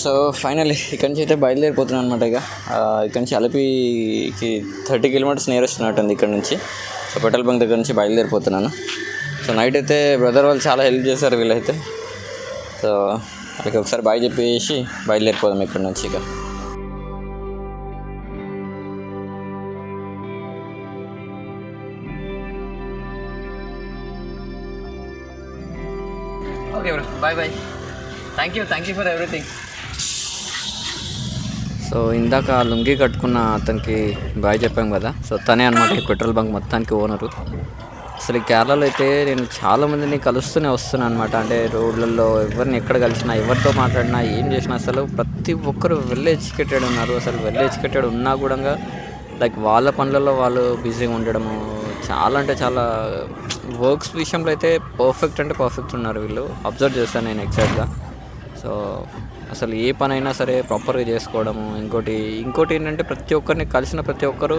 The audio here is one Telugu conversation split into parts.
సో ఫైనల్లీ ఇక్కడి నుంచి అయితే బయలుదేరిపోతున్నాను అనమాట. ఇక్కడ నుంచి అలపికి 30 కిలోమీటర్స్ నియరెస్ట్ ఉన్నట్టుంది ఇక్కడ నుంచి. సో పెట్రోల్ బంక్ దగ్గర నుంచి బయలుదేరిపోతున్నాను. సో నైట్ అయితే బ్రదర్ వాళ్ళు చాలా హెల్ప్ చేశారు వీళ్ళైతే. సో వాళ్ళకి ఒకసారి బాయ్ చెప్పేసి బయలుదేరిపోదాం ఇక్కడ నుంచి. ఇక okay bro, bye bye. Thank you for everything. So ఇందాక లుంగి కట్టుకున్న అతనికి బాయ్ చెప్పాం కదా, సో తనే అనమాట ఈ పెట్రోల్ బంక్ మొత్తానికి ఓనరు. అసలు ఈ కేరళలో అయితే నేను చాలామందిని కలుస్తూనే వస్తున్నాను అనమాట. అంటే రోడ్లలో ఎవరిని ఎక్కడ కలిసినా, ఎవరితో మాట్లాడినా, ఏం చేసినా అసలు ప్రతి ఒక్కరు వెల్ ఎడ్యుకేటెడ్ ఉన్నారు. అసలు వెల్ ఎడ్యుకేటెడ్ ఉన్నా కూడా లైక్ వాళ్ళ పనులలో వాళ్ళు బిజీగా ఉండడము, చాలా అంటే చాలా వర్క్స్ విషయంలో అయితే పర్ఫెక్ట్ ఉన్నారు వీళ్ళు. అబ్జర్వ్ చేశాను నేను ఎగ్జాక్ట్గా. సో అసలు ఏ పనైనా సరే ప్రాపర్గా చేసుకోవడము. ఇంకోటి ఏంటంటే ప్రతి ఒక్కరిని కలిసిన ప్రతి ఒక్కరు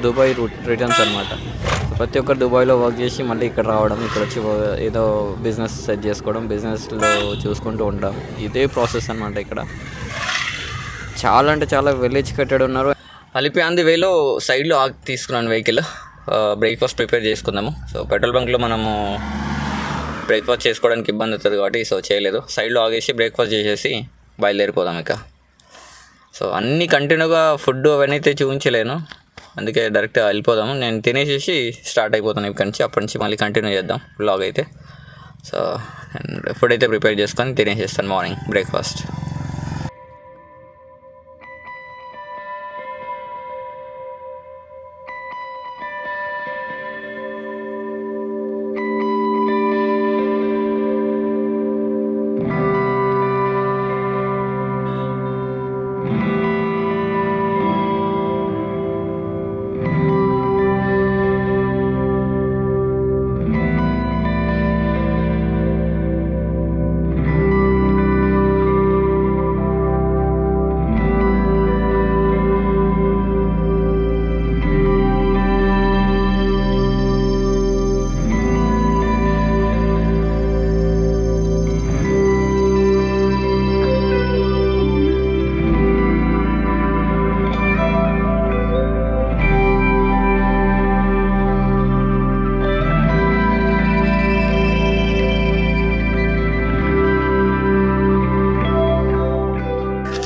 దుబాయ్ రిటర్న్స్ అనమాట. ప్రతి ఒక్కరు దుబాయ్లో వర్క్ చేసి మళ్ళీ ఇక్కడ రావడం, ఇక్కడ వచ్చి ఏదో బిజినెస్ సెట్ చేసుకోవడం, బిజినెస్లో చూసుకుంటూ ఉంటాం. ఇదే ప్రాసెస్ అనమాట. ఇక్కడ చాలా అంటే చాలా వెల్ ఎడ్యుకేటెడ్ ఉన్నారు. అలిపి ఆన్ ది వేలో సైడ్లో తీసుకున్నాను వెహికల్. బ్రేక్ఫాస్ట్ ప్రిపేర్ చేసుకుందాము. సో పెట్రోల్ బంక్లో మనము బ్రేక్ఫాస్ట్ చేసుకోవడానికి ఇబ్బంది అవుతుంది కాబట్టి సో చేయలేదు. సైడ్లో ఆగేసి బ్రేక్ఫాస్ట్ చేసేసి బయలుదేరిపోదాం ఇక. సో అన్నీ కంటిన్యూగా ఫుడ్ అవన్నీ అయితే చూపించలేను, అందుకే డైరెక్ట్గా వెళ్ళిపోదాము. నేను తినేసేసి స్టార్ట్ అయిపోతాను ఇక్కడి నుంచి. అప్పటి నుంచి మళ్ళీ కంటిన్యూ చేద్దాం వ్లాగ్ అయితే. సో ఫుడ్ అయితే ప్రిపేర్ చేసుకొని తినేసేస్తాను మార్నింగ్ బ్రేక్ఫాస్ట్.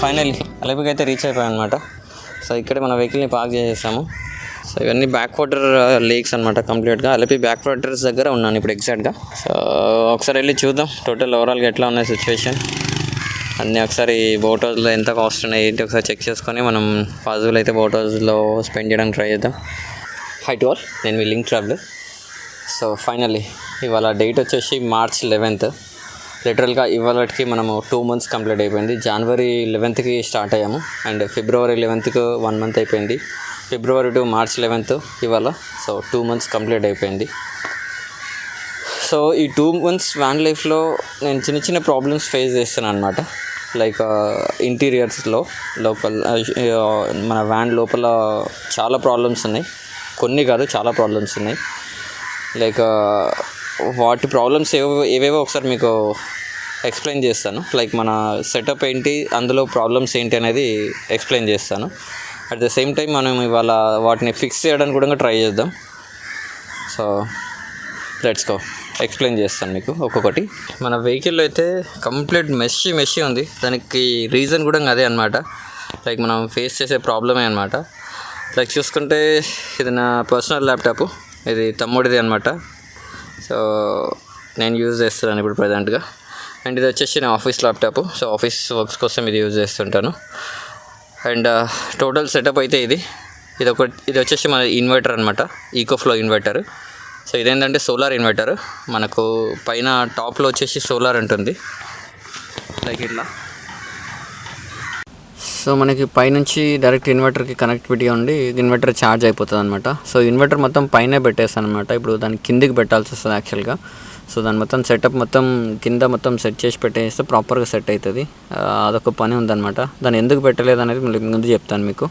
ఫైనల్లీ అలపికి అయితే రీచ్ అయిపోయాం అనమాట. సో ఇక్కడే మన వెహికల్ని పార్క్ చేసేసాము. సో ఇవన్నీ బ్యాక్ వాటర్ లేక్స్ అనమాట. కంప్లీట్గా అలపి బ్యాక్ వాటర్స్ దగ్గర ఉన్నాను ఇప్పుడు ఎగ్జాక్ట్గా. సో ఒకసారి వెళ్ళి చూద్దాం టోటల్ ఓవరాల్గా ఎట్లా ఉన్నాయి సిచ్యువేషన్ అన్నీ. ఒకసారి బోట్ హౌస్లో ఎంత కాస్ట్ ఉన్నాయి ఏంటి ఒకసారి చెక్ చేసుకొని మనం పాజిబుల్ అయితే బోట్ హౌస్లో స్పెండ్ చేయడానికి ట్రై చేద్దాం. హై టు ఆల్, నేను మీ లింక్ ట్రావెలర్. సో ఫైనల్లీ ఇవాళ డేట్ వచ్చేసి March 11th. లిటరల్గా ఇవాళకి మనము 2 months కంప్లీట్ అయిపోయింది. January 11th స్టార్ట్ అయ్యాము అండ్ February 11th 1 month అయిపోయింది. February to March 11th ఇవాళ. సో 2 months కంప్లీట్ అయిపోయింది. సో ఈ 2 months వ్యాన్ లైఫ్లో నేను చిన్న ప్రాబ్లమ్స్ ఫేస్ చేస్తాను అనమాట. లైక్ ఇంటీరియర్స్లో మన వ్యాన్ లోపల చాలా ప్రాబ్లమ్స్ ఉన్నాయి. కొన్ని కాదు, చాలా ప్రాబ్లమ్స్ ఉన్నాయి. లైక్ వాటి ప్రాబ్లమ్స్ ఏవేవో ఒకసారి మీకు ఎక్స్ప్లెయిన్ చేస్తాను. లైక్ మన సెటప్ ఏంటి, అందులో ప్రాబ్లమ్స్ ఏంటి అనేది ఎక్స్ప్లెయిన్ చేస్తాను. అట్ ద సేమ్ టైం మనం ఇవాళ వాటిని ఫిక్స్ చేయడానికి కూడా ట్రై చేద్దాం. సో లెట్స్ గో, ఎక్స్ప్లెయిన్ చేస్తాను మీకు ఒక్కొక్కటి. మన వెహికల్లో అయితే కంప్లీట్ మెషీ ఉంది. దానికి రీజన్ కూడా అదే అనమాట. లైక్ మనం ఫేస్ చేసే ప్రాబ్లమే అనమాట. లైక్ చూసుకుంటే ఇది నా పర్సనల్ ల్యాప్టాప్, ఇది తమ్ముడిది అనమాట. సో నేను యూజ్ చేస్తున్నాను ఇప్పుడు ప్రజెంట్గా. అండ్ ఇది వచ్చేసి నా office laptop. So office works కోసం ఇది యూజ్ చేస్తుంటాను. అండ్ టోటల్ సెటప్ అయితే ఇది వచ్చేసి మన ఇన్వర్టర్ అనమాట, ఈకోఫ్లో ఇన్వర్టర్. సో ఇదేంటంటే సోలార్ ఇన్వర్టర్. మనకు పైన టాప్లో వచ్చేసి సోలార్ ఉంటుంది లైక్ ఇట్లా. సో మనకి పైనుంచి డైరెక్ట్ ఇన్వర్టర్కి కనెక్టివిటీగా ఉండి ఇన్వర్టర్ ఛార్జ్ అయిపోతుంది అనమాట. సో ఇన్వర్టర్ మొత్తం పైనే పెట్టేస్తాను అనమాట. ఇప్పుడు దాన్ని కిందికి పెట్టాల్సి వస్తుంది యాక్చువల్గా. సో దాని మొత్తం సెటప్ మొత్తం కింద మొత్తం సెట్ చేసి పెట్టేస్తే ప్రాపర్గా సెట్ అవుతుంది. అదొక పని ఉందన్నమాట. దాన్ని ఎందుకు పెట్టలేదు అనేది ముందు చెప్తాను మీకు.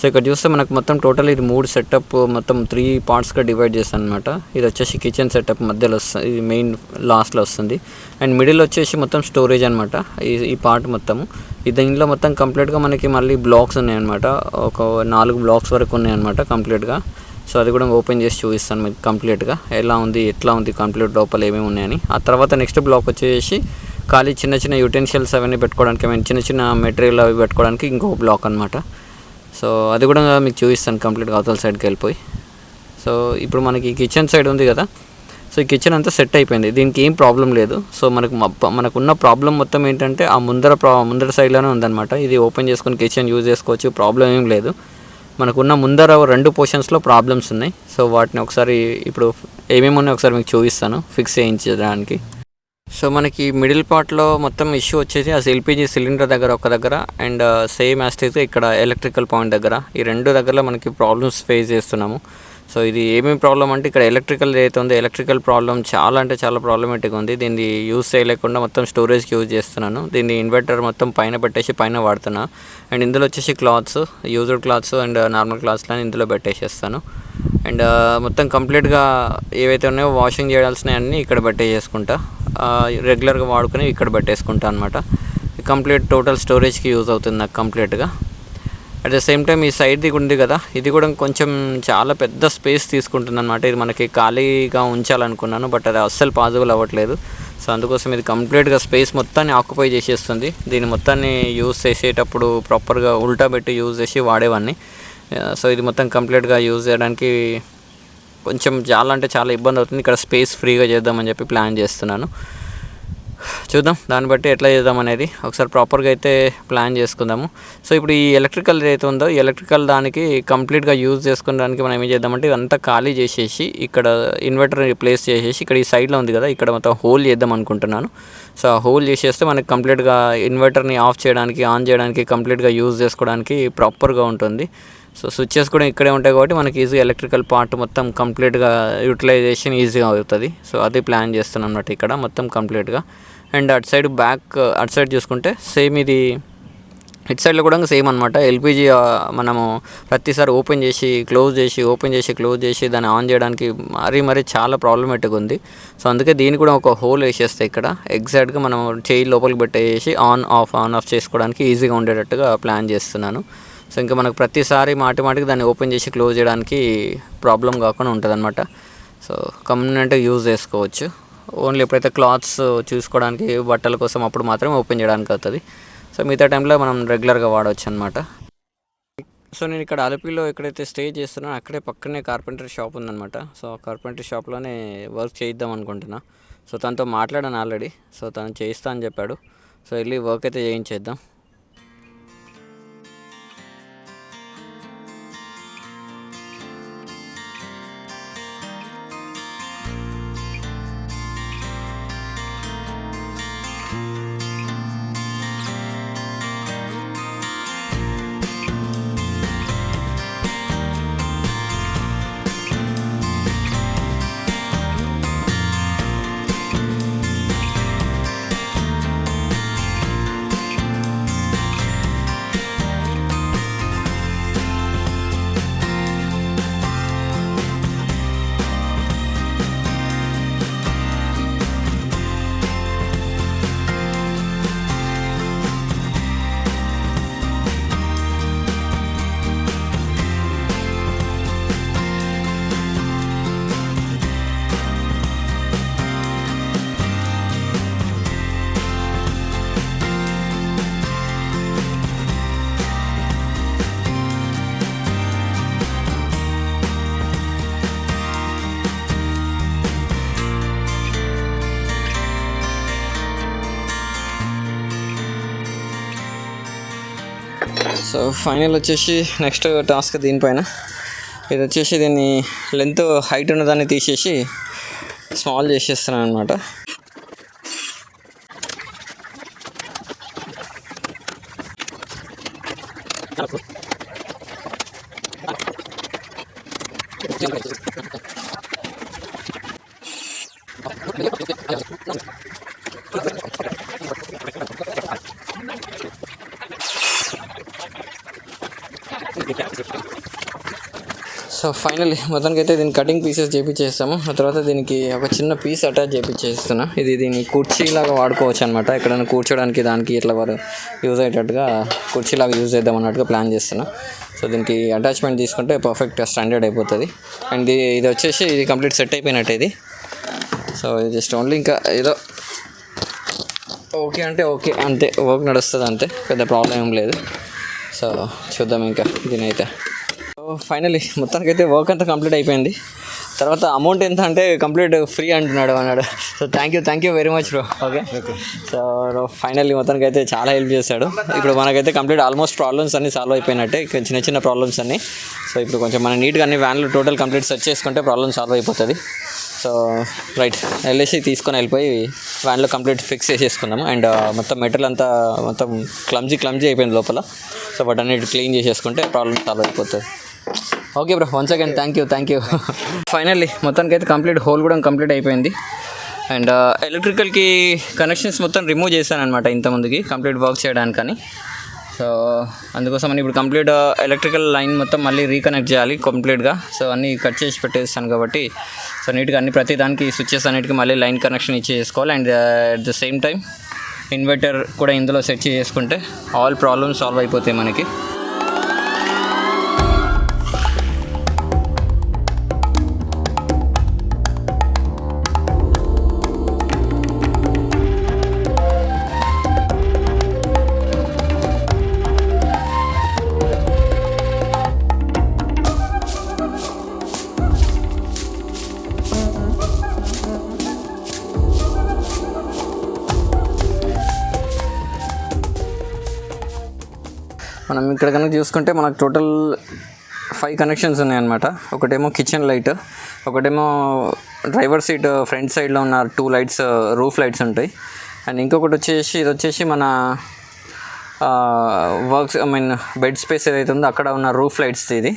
సో ఇక్కడ చూస్తే మనకు మొత్తం టోటల్ ఇది 3 సెటప్ మొత్తం 3 పార్ట్స్గా డివైడ్ చేస్తాను అనమాట. ఇది వచ్చేసి కిచెన్ సెటప్ మధ్యలో వస్తుంది, ఇది మెయిన్ లాస్ట్లో వస్తుంది. అండ్ మిడిల్ వచ్చేసి మొత్తం స్టోరేజ్ అనమాట. ఈ పార్ట్ మొత్తము దీనిలో మొత్తం కంప్లీట్గా మనకి మళ్ళీ బ్లాక్స్ ఉన్నాయన్నమాట. ఒక 4 బ్లాక్స్ వరకు ఉన్నాయన్నమాట కంప్లీట్గా. సో అది కూడా ఓపెన్ చేసి చూపిస్తాను మీకు కంప్లీట్గా ఎట్లా ఉంది కంప్లీట్ లోపల ఏమేమి ఉన్నాయని. ఆ తర్వాత నెక్స్ట్ బ్లాక్ వచ్చేసి ఖాళీ చిన్న చిన్న యూటెన్షియల్స్ అవన్నీ పెట్టుకోవడానికి, చిన్న చిన్న మెటీరియల్ అవి పెట్టుకోవడానికి ఇంకో బ్లాక్ అనమాట. సో అది కూడా మీకు చూపిస్తాను కంప్లీట్గా అవతల సైడ్కి వెళ్ళిపోయి. సో ఇప్పుడు మనకి కిచెన్ సైడ్ ఉంది కదా, సో ఈ కిచెన్ అంతా సెట్ అయిపోయింది, దీనికి ఏం ప్రాబ్లం లేదు. సో మనకున్న ప్రాబ్లం మొత్తం ఏంటంటే ఆ ముందర సైడ్లోనే ఉందన్నమాట. ఇది ఓపెన్ చేసుకొని కిచెన్ యూజ్ చేసుకోవచ్చు, ప్రాబ్లం ఏం లేదు. మనకున్న ముందర 2 పోర్షన్స్లో ప్రాబ్లమ్స్ ఉన్నాయి. సో వాటిని ఒకసారి ఇప్పుడు ఏమేమి ఉన్నాయో ఒకసారి మీకు చూపిస్తాను ఫిక్స్ చేయించడానికి. సో మనకి మిడిల్ పార్ట్లో మొత్తం ఇష్యూ వచ్చేసి ఆ ఎల్పిజి సిలిండర్ దగ్గర ఒక దగ్గర, అండ్ సేమ్ యాస్టేజ్గా ఇక్కడ ఎలక్ట్రికల్ పాయింట్ దగ్గర, ఈ 2 దగ్గరలో మనకి ప్రాబ్లమ్స్ ఫేస్ చేస్తున్నాము. సో ఇది ఏమేమి ప్రాబ్లం అంటే ఇక్కడ ఎలక్ట్రికల్ ఏదైతే ఉందో ఎలక్ట్రికల్ ప్రాబ్లం చాలా అంటే చాలా ప్రాబ్లమేటిక్ ఉంది. దీన్ని యూజ్ చేయలేకుండా మొత్తం స్టోరేజ్కి యూజ్ చేస్తున్నాను. దీన్ని ఇన్వర్టర్ మొత్తం పైన పెట్టేసి పైన వాడుతున్నా. అండ్ ఇందులో వచ్చేసి clothes, used clothes and normal క్లాత్స్లని ఇందులో పెట్టేసేస్తాను. అండ్ మొత్తం కంప్లీట్గా ఏవైతే ఉన్నాయో వాషింగ్ చేయాల్సినవి అన్నీ ఇక్కడ పెట్టేసుకుంటా, రెగ్యులర్గా వాడుకొని ఇక్కడ పెట్టేసుకుంటా అనమాట. కంప్లీట్ టోటల్ స్టోరేజ్కి యూజ్ అవుతుంది నాకు కంప్లీట్గా. అట్ ద సేమ్ టైం ఈ సైడ్ది ఉంది కదా, ఇది కూడా కొంచెం చాలా పెద్ద స్పేస్ తీసుకుంటుంది అనమాట. ఇది మనకి ఖాళీగా ఉంచాలనుకున్నాను, బట్ అది అస్సలు పాసిబుల్ అవ్వట్లేదు. సో అందుకోసం ఇది కంప్లీట్గా స్పేస్ మొత్తాన్ని ఆక్యుపై చేసేస్తుంది. దీన్ని మొత్తాన్ని యూజ్ చేసేటప్పుడు ప్రాపర్గా ఉల్టా పెట్టి యూజ్ చేసి వాడేవాడిని. సో ఇది మొత్తం కంప్లీట్గా యూజ్ చేయడానికి కొంచెం చాలా అంటే చాలా ఇబ్బంది అవుతుంది. ఇక్కడ స్పేస్ ఫ్రీగా చేద్దామని చెప్పి ప్లాన్ చేస్తున్నాను. చూద్దాం దాన్ని బట్టి ఎట్లా చేద్దాం అనేది ఒకసారి ప్రాపర్గా అయితే ప్లాన్ చేసుకుందాము. సో ఇప్పుడు ఈ ఎలక్ట్రికల్ ఏదైతే ఉందో ఈ ఎలక్ట్రికల్ దానికి కంప్లీట్గా యూజ్ చేసుకోవడానికి మనం ఏం చేద్దామంటే ఇదంతా ఖాళీ చేసేసి ఇక్కడ ఇన్వర్టర్ రిప్లేస్ చేసేసి ఇక్కడ ఈ సైడ్లో ఉంది కదా ఇక్కడ మొత్తం హోల్ చేద్దాం అనుకుంటున్నాను. సో ఆ హోల్ చేసేస్తే మనకి కంప్లీట్గా ఇన్వర్టర్ని ఆఫ్ చేయడానికి ఆన్ చేయడానికి కంప్లీట్గా యూజ్ చేసుకోవడానికి ప్రాపర్గా ఉంటుంది. సో స్విచ్చెస్ కూడా ఇక్కడే ఉంటాయి కాబట్టి మనకి ఈజీగా ఎలక్ట్రికల్ పార్ట్ మొత్తం కంప్లీట్గా యూటిలైజేషన్ ఈజీగా అవుతుంది. సో అది ప్లాన్ చేస్తున్నాను అన్నమాట ఇక్కడ మొత్తం కంప్లీట్గా. అండ్ అటు సైడ్ చూసుకుంటే సేమ్ ఇది ఇటు సైడ్లో కూడా సేమ్ అనమాట. ఎల్పిజి మనము ప్రతిసారి ఓపెన్ చేసి క్లోజ్ చేసి దాన్ని ఆన్ చేయడానికి మరీ చాలా ప్రాబ్లమేటిక్ ఉంది. సో అందుకే దీన్ని కూడా ఒక హోల్ వేసేస్తే ఇక్కడ ఎగ్జాక్ట్గా మనం చేయి లోపలికి పెట్టేసి ఆన్ ఆఫ్ చేసుకోవడానికి ఈజీగా ఉండేటట్టుగా ప్లాన్ చేస్తున్నాను. సో ఇంకా మనకు ప్రతిసారి మాటికి దాన్ని ఓపెన్ చేసి క్లోజ్ చేయడానికి ప్రాబ్లం కాకుండా ఉంటుంది అనమాట. సో కన్వీనియంట్గా యూజ్ చేసుకోవచ్చు. ఓన్లీ ఎప్పుడైతే క్లాత్స్ చూసుకోవడానికి బట్టల కోసం అప్పుడు మాత్రమే ఓపెన్ చేయడానికి అవుతుంది. సో మిగతా టైంలో మనం రెగ్యులర్గా వాడవచ్చు అనమాట. సో నేను ఇక్కడ అలపిలో ఎక్కడైతే స్టే చేస్తున్నానో అక్కడే పక్కనే కార్పెంటర్ షాప్ ఉందన్నమాట. సో ఆ కార్పెంటర్ షాప్లోనే వర్క్ చేయిద్దాం అనుకుంటున్నా. సో తనతో మాట్లాడాను ఆల్రెడీ. సో తను చేయిస్తా అని చెప్పాడు. సో వెళ్ళి వర్క్ అయితే చేయించేద్దాం. సో ఫైనల్ వచ్చేసి నెక్స్ట్ టాస్క్ దీనిపైన ఇది వచ్చేసి దీన్ని లెంత్ హైట్ ఉన్నదాన్ని తీసేసి స్మాల్ చేసేస్తున్నాను అనమాట. సో ఫైనల్లీ మొత్తానికి అయితే దీన్ని కటింగ్ పీసెస్ చేపించేస్తాము. ఆ తర్వాత దీనికి ఒక చిన్న పీస్ అటాచ్ చేపించేస్తున్నా. దీన్ని కుర్చీలాగా వాడుకోవచ్చు అనమాట. ఎక్కడైనా కూర్చోడానికి దానికి ఇట్లా వారు యూజ్ అయ్యేటట్టుగా కుర్చీలాగా యూజ్ చేద్దాం అన్నట్టుగా ప్లాన్ చేస్తున్నా. సో దీనికి అటాచ్మెంట్ తీసుకుంటే పర్ఫెక్ట్గా స్టాండర్డ్ అయిపోతుంది. అండ్ ఇది వచ్చేసి ఇది కంప్లీట్ సెట్ అయిపోయినట్టు ఇది. సో ఇది జస్ట్ ఓన్లీ ఇంకా ఏదో ఓకే అంటే ఓకే అంతే, వర్క్ నడుస్తుంది అంతే, పెద్ద ప్రాబ్లం ఏం లేదు. సో చూద్దాం ఇంకా దీని అయితే. సో ఫైనలీ మొత్తానికైతే వర్క్ అంతా కంప్లీట్ అయిపోయింది. తర్వాత అమౌంట్ ఎంత అంటే కంప్లీట్ ఫ్రీ అన్నాడు. So thank you very much bro. Okay. So finally మొత్తానికి అయితే చాలా హెల్ప్ చేశాడు. ఇప్పుడు మనకైతే కంప్లీట్ ఆల్మోస్ట్ ప్రాబ్లమ్స్ అన్నీ సాల్వ్ అయిపోయినట్టే, చిన్న ప్రాబ్లమ్స్ అన్నీ. సో ఇప్పుడు కొంచెం మనం నీట్గా అన్ని వ్యాన్లు టోటల్ కంప్లీట్ సెట్ చేసుకుంటే ప్రాబ్లమ్ సాల్వ్ అయిపోతుంది. సో రైట్ వెళ్ళేసి తీసుకొని వెళ్ళిపోయి వ్యాన్లో కంప్లీట్ ఫిక్స్ చేసేసుకుందాము. అండ్ మొత్తం మెటీరియల్ అంతా మొత్తం క్లమ్జీ అయిపోయింది లోపల. సో వాటన్నిటి క్లీన్ చేసేసుకుంటే ప్రాబ్లమ్ సాల్వ్ అయిపోతుంది. Okay bro, once again thank you. Finally మొత్తానికి అయితే కంప్లీట్ హోల్ కూడా కంప్లీట్ అయిపోయింది. అండ్ ఎలక్ట్రికల్కి కనెక్షన్స్ మొత్తం రిమూవ్ చేశాను అనమాట ఇంతకుముందుకి కంప్లీట్ వర్క్ చేయడానికని. సో అందుకోసమని ఇప్పుడు కంప్లీట్ ఎలక్ట్రికల్ లైన్ మొత్తం మళ్ళీ రీకనెక్ట్ చేయాలి కంప్లీట్గా. సో అన్నీ కట్ చేసి పెట్టేస్తాను కాబట్టి సో నీట్గా ప్రతి దానికి స్విచ్చెస్ అన్నిటికీ మళ్ళీ లైన్ కనెక్షన్ చేసుకోవాలి. And at the same time inverter కూడా ఇందులో సెట్ చేసుకుంటే ఆల్ ప్రాబ్లమ్స్ సాల్వ్ అయిపోతాయి మనకి. మనం ఇక్కడ కనుక చూసుకుంటే మనకు టోటల్ 5 కనెక్షన్స్ ఉన్నాయన్నమాట. ఒకటేమో కిచెన్ లైట్, ఒకటేమో డ్రైవర్ సీట్ ఫ్రంట్ సైడ్లో ఉన్న 2 లైట్స్ రూఫ్ లైట్స్ ఉంటాయి. అండ్ ఇంకొకటి వచ్చేసి ఇది వచ్చేసి మన వర్క్స్ బెడ్ స్పేస్ ఏదైతే ఉందో అక్కడ ఉన్న రూఫ్ లైట్స్ ఇది.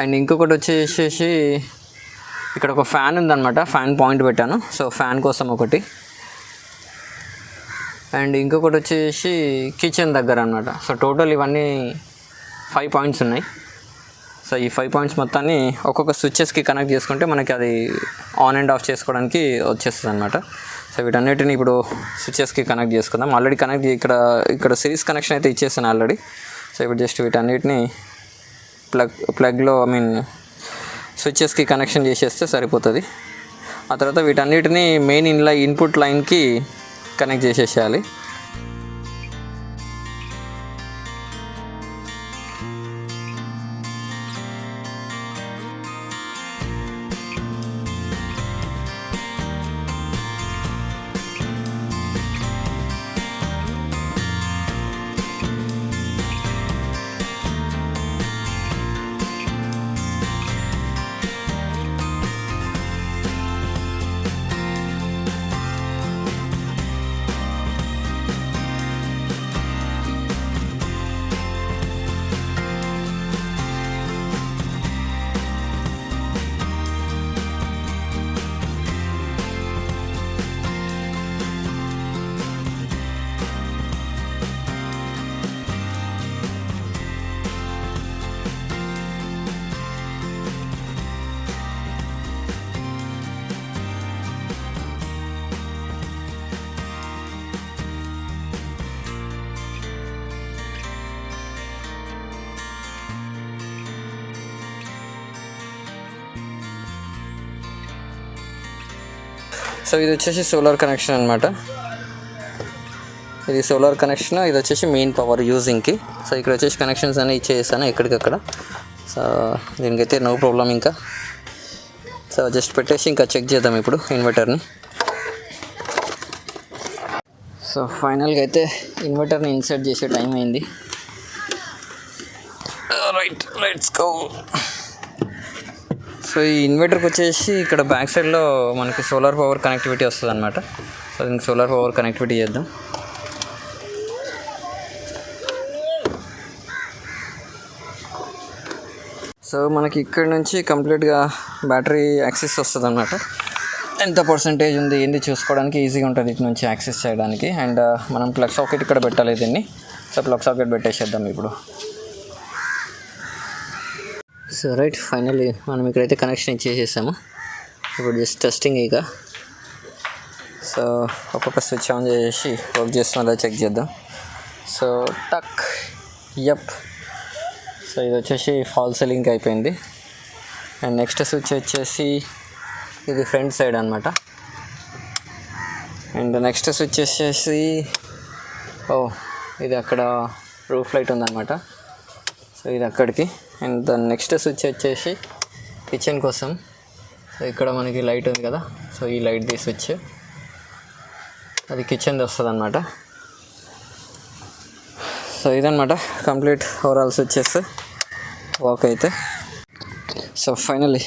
అండ్ ఇంకొకటి వచ్చేసి ఇక్కడ ఒక ఫ్యాన్ ఉందన్నమాట, ఫ్యాన్ పాయింట్ పెట్టాను. సో ఫ్యాన్ కోసం ఒకటి. అండ్ ఇంకొకటి వచ్చేసి కిచెన్ దగ్గర అనమాట. సో టోటల్ ఇవన్నీ 5 పాయింట్స్ ఉన్నాయి. సో ఈ 5 పాయింట్స్ మొత్తాన్ని ఒక్కొక్క స్విచ్చెస్కి కనెక్ట్ చేసుకుంటే మనకి అది ఆన్ అండ్ ఆఫ్ చేసుకోవడానికి వచ్చేస్తుంది అనమాట. సో వీటన్నిటిని ఇప్పుడు స్విచ్చెస్కి కనెక్ట్ చేసుకుందాం. ఆల్రెడీ ఇక్కడ సిరీస్ కనెక్షన్ అయితే ఇచ్చేస్తాను ఆల్రెడీ. సో ఇప్పుడు జస్ట్ వీటన్నిటిని ప్లగ్లో స్విచ్చెస్కి కనెక్షన్ చేసేస్తే సరిపోతుంది. ఆ తర్వాత వీటన్నిటిని మెయిన్ ఇన్పుట్ లైన్కి కనెక్ట్ చేసేసేయాలి. సో ఇది వచ్చేసి సోలార్ కనెక్షన్ అనమాట. ఇది సోలార్ కనెక్షన్, ఇది వచ్చేసి మెయిన్ పవర్ యూజింగ్కి. సో ఇక్కడ వచ్చేసి కనెక్షన్స్ అన్నీ ఇచ్చేసాను ఎక్కడికక్కడ. సో దీనికైతే నో ప్రాబ్లం ఇంకా. సో జస్ట్ పెట్టేసి ఇంకా చెక్ చేద్దాం ఇప్పుడు ఇన్వర్టర్ని. సో ఫైనల్గా అయితే ఇన్వర్టర్ని ఇన్సర్ట్ చేసే టైం అయింది. Right, let's go. సో ఈ ఇన్వర్టర్కి వచ్చేసి ఇక్కడ బ్యాక్ సైడ్లో మనకి సోలార్ పవర్ కనెక్టివిటీ వస్తుంది అనమాట. సో దీనికి సోలార్ పవర్ కనెక్టివిటీ చేద్దాం. సో మనకి ఇక్కడ నుంచి కంప్లీట్గా బ్యాటరీ యాక్సెస్ వస్తుంది అనమాట. ఎంత పర్సెంటేజ్ ఉంది ఏంది చూసుకోవడానికి ఈజీగా ఉంటుంది ఇటు నుంచి యాక్సెస్ చేయడానికి. అండ్ మనం ప్లగ్ సాకెట్ ఇక్కడ పెట్టాలి దీన్ని. సో ప్లగ్ సాకెట్ పెట్టేసేద్దాం ఇప్పుడు. సో రైట్, ఫైనల్లీ మనం ఇక్కడైతే కనెక్షన్ ఇచ్చేసేసాము. ఇప్పుడు జస్ట్ టెస్టింగ్ ఇక. సో ఒక్కొక్క స్విచ్ ఆన్ చేసి వర్క్ చేస్తుందో చెక్ చేద్దాం. సో టక్, యప్. సో ఇది వచ్చేసి ఫాల్ సీలింగ్ అయిపోయింది. అండ్ నెక్స్ట్ స్విచ్ వచ్చేసి ఇది ఫ్రంట్ సైడ్ అనమాట. అండ్ నెక్స్ట్ స్విచ్ వచ్చేసి ఇది అక్కడ రూఫ్ లైట్ ఉందన్నమాట. సో ఇది అక్కడికి. అండ్ దాని నెక్స్ట్ స్విచ్ వచ్చేసి కిచెన్ కోసం. సో ఇక్కడ మనకి లైట్ ఉంది కదా, సో ఈ లైట్ది స్విచ్ అది కిచెన్ది వస్తుంది అనమాట. సో ఇదనమాట కంప్లీట్ ఓవరాల్ స్విచ్చెస్ వర్క్ అయితే. సో ఫైనల్లీ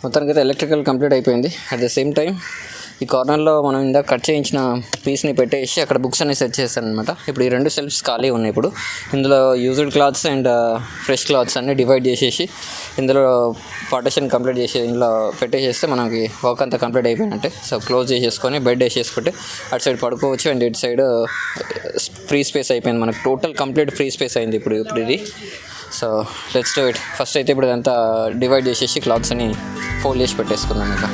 మొత్తానికి అయితే ఎలక్ట్రికల్ కంప్లీట్ అయిపోయింది. అట్ ద సేమ్ టైం ఈ కార్నర్లో మనం ఇందాక కట్ చేయించిన పీస్ని పెట్టేసి అక్కడ బుక్స్ అన్ని సెట్ చేశాను అనమాట. ఇప్పుడు ఈ 2 సెల్ఫ్స్ ఖాళీ ఉన్నాయి. ఇప్పుడు ఇందులో used clothes and fresh clothes అన్నీ డివైడ్ చేసేసి ఇందులో పార్టిషన్ కంప్లీట్ చేసి ఇందులో పెట్టేసేస్తే మనకి వర్క్ అంతా కంప్లీట్ అయిపోయినట్టే. సో క్లోజ్ చేసేసుకొని బెడ్ వేసేసుకుంటే అటు సైడ్ పడుకోవచ్చు. అండ్ ఇటు సైడ్ ఫ్రీ స్పేస్ అయిపోయింది మనకు. టోటల్ కంప్లీట్ ఫ్రీ స్పేస్ అయింది ఇప్పుడు ఇది. So let's do it. First అయితే ఇప్పుడు ఇదంతా డివైడ్ చేసేసి క్లాత్స్ అని ఫోల్డ్ చేసి పెట్టేసుకున్నాం ఇక.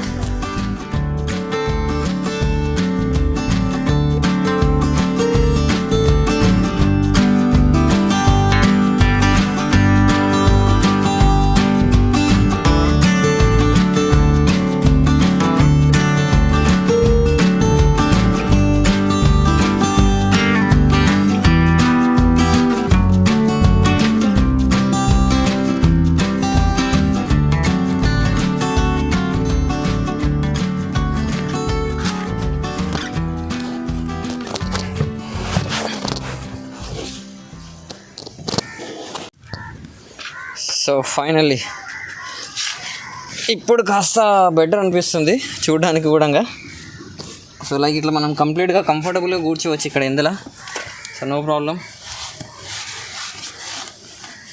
సో ఫైనల్లీ ఇప్పుడు కాస్త బెటర్ అనిపిస్తుంది చూడడానికి కూడా. సో లైక్ ఇట్లా మనం కంప్లీట్గా కంఫర్టబుల్గా కూర్చోవచ్చు ఇక్కడ ఇందులో. So no problem.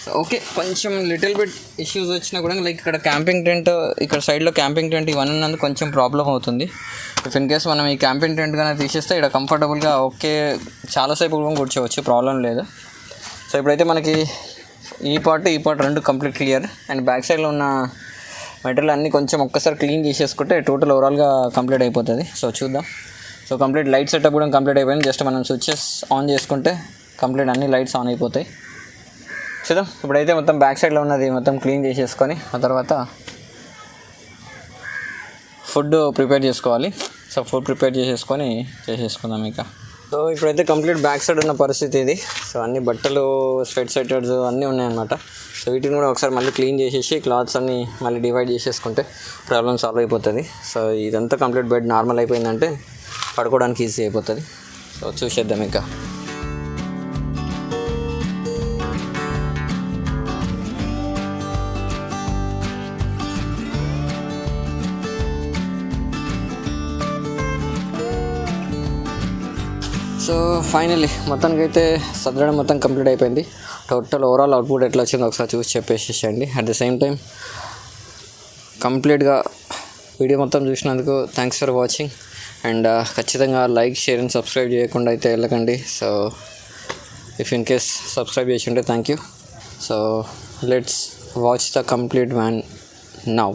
So okay, కొంచెం లిటిల్ బిట్ ఇష్యూస్ వచ్చినా కూడా లైక్ ఇక్కడ క్యాంపింగ్ టెంట్, ఇక్కడ సైడ్లో క్యాంపింగ్ టెంట్ ఇవన్నీ ఉన్నందుకు కొంచెం ప్రాబ్లం అవుతుంది. ఇఫ్ ఇన్ కేస్ మనం ఈ క్యాంపింగ్ టెంట్ కానీ తీసేస్తే ఇక్కడ కంఫర్టబుల్గా ఓకే చాలాసేపు కూడా కూర్చోవచ్చు, ప్రాబ్లం లేదు. సో ఇప్పుడైతే మనకి ఈ part 2 complete clear. And back సైడ్లో ఉన్న మెటీరియల్ అన్నీ కొంచెం ఒక్కసారి క్లీన్ చేసేసుకుంటే టోటల్ ఓవరాల్గా కంప్లీట్ అయిపోతుంది. సో చూద్దాం. సో కంప్లీట్ లైట్ సెటప్ కూడా కంప్లీట్ అయిపోయింది. జస్ట్ మనం స్విచ్చెస్ ఆన్ చేసుకుంటే కంప్లీట్ అన్ని లైట్స్ ఆన్ అయిపోతాయి. చూద్దాం. ఇప్పుడైతే మొత్తం బ్యాక్ సైడ్లో ఉన్నది మొత్తం క్లీన్ చేసేసుకొని ఆ తర్వాత ఫుడ్ ప్రిపేర్ చేసుకోవాలి. సో ఫుడ్ ప్రిపేర్ చేసేసుకుందాం ఇక. సో ఇప్పుడైతే కంప్లీట్ బ్యాక్ సైడ్ ఉన్న పరిస్థితి ఇది. సో అన్ని బట్టలు, స్వెట్ షర్ట్స్ అన్నీ ఉన్నాయన్నమాట. సో వీటిని కూడా ఒకసారి మళ్ళీ క్లీన్ చేసేసి క్లాత్స్ అన్నీ మళ్ళీ డివైడ్ చేసేసుకుంటే ప్రాబ్లమ్ సాల్వ్ అయిపోతుంది. సో ఇదంతా కంప్లీట్ బెడ్ నార్మల్ అయిపోయిందంటే పడుకోవడానికి ఈజీ అయిపోతుంది. సో చూసేద్దాం ఇంకా. సో ఫైనల్లీ మొత్తానికైతే సర్దడం మొత్తం కంప్లీట్ అయిపోయింది. టోటల్ ఓవరాల్ అవుట్పుట్ ఎట్లా వచ్చిందో ఒకసారి చూసి చెప్పేసేయండి. అట్ ద సేమ్ టైం కంప్లీట్గా వీడియో మొత్తం చూసినందుకు థ్యాంక్స్ ఫర్ వాచింగ్. అండ్ ఖచ్చితంగా లైక్, షేర్ అండ్ సబ్స్క్రైబ్ చేయకుండా అయితే వెళ్ళకండి. So if in case subscribe చేసి ఉంటే thank you. So let's watch the complete van now.